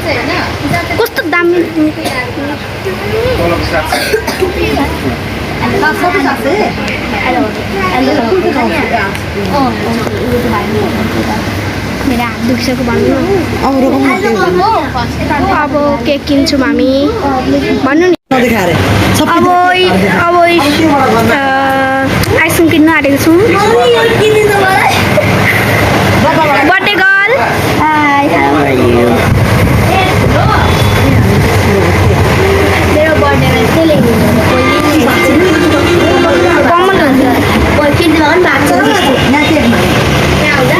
कस्तो दामी मेरो हात दुख्छको भन्नु अब केक किन्छौँ हामी भन्नु नि अब आइसक्रिम किन्नु आँटेको छौँ बर्थडे गर्ल मेरो बर्थडेमा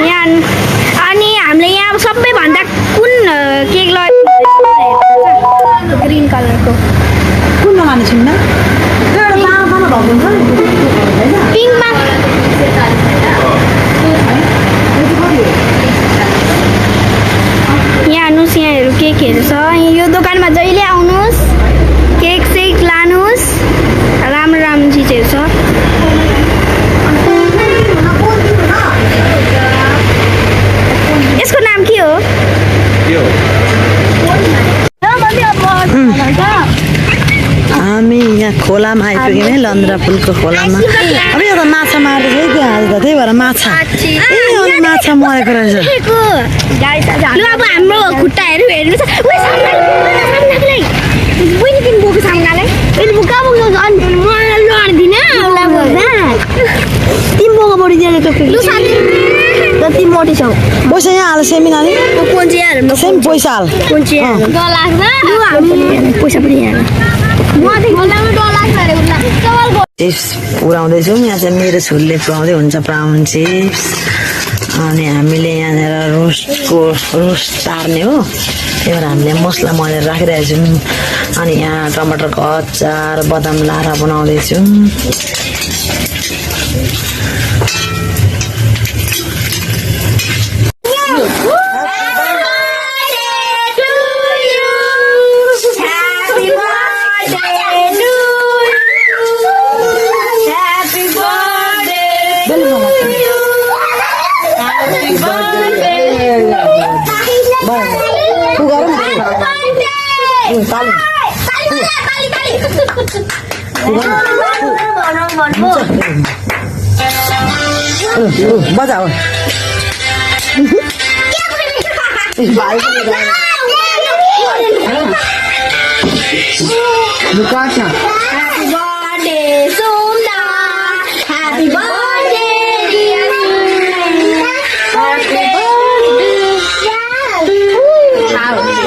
चाहिँ अनि हामीले यहाँ सबैभन्दा कुन केक लगाएको ग्रिन कलरको कुन लगाउने छुन्न पिङ्कमा यहाँ हेर्नुहोस् यहाँहरू केकहरू छ यो दोकानमा जहिले आउनुहोस् केक सेक लानुहोस् राम्रो राम्रो चिजहरू छ यसको नाम के हो हामी यहाँ खोलामा आइपुग्यौँ है लन्द्रा पुलको खोलामा अब यो त माछा मार्दै छ है त्यो हाल त त्यही भएर माछा माछा मरेको रहेछ अब हाम्रो खुट्टाहरू हेर्नु छ बहिनी तिमी बोको सामनालाई तिमी बोका बोक्नु मलाई लड्दिनँ तिमी बोका बढिदिएन जति मोटी छौ पैसा यहाँ हाल सेमी नानी सेमी पैसा हाल पैसा पनि चिप्स पुऱ्याउँदैछौँ यहाँ चाहिँ मेरो छोरीले पुऱ्याउँदै हुन्छ ब्राउन चिप्स अनि हामीले यहाँनिर रोस्ट तार्ने हो त्यही भएर हामीले मसला मलेर राखिरहेको छौँ अनि यहाँ टमाटरको अचार बदाम लारा बनाउँदैछौँ बजाओ भाइ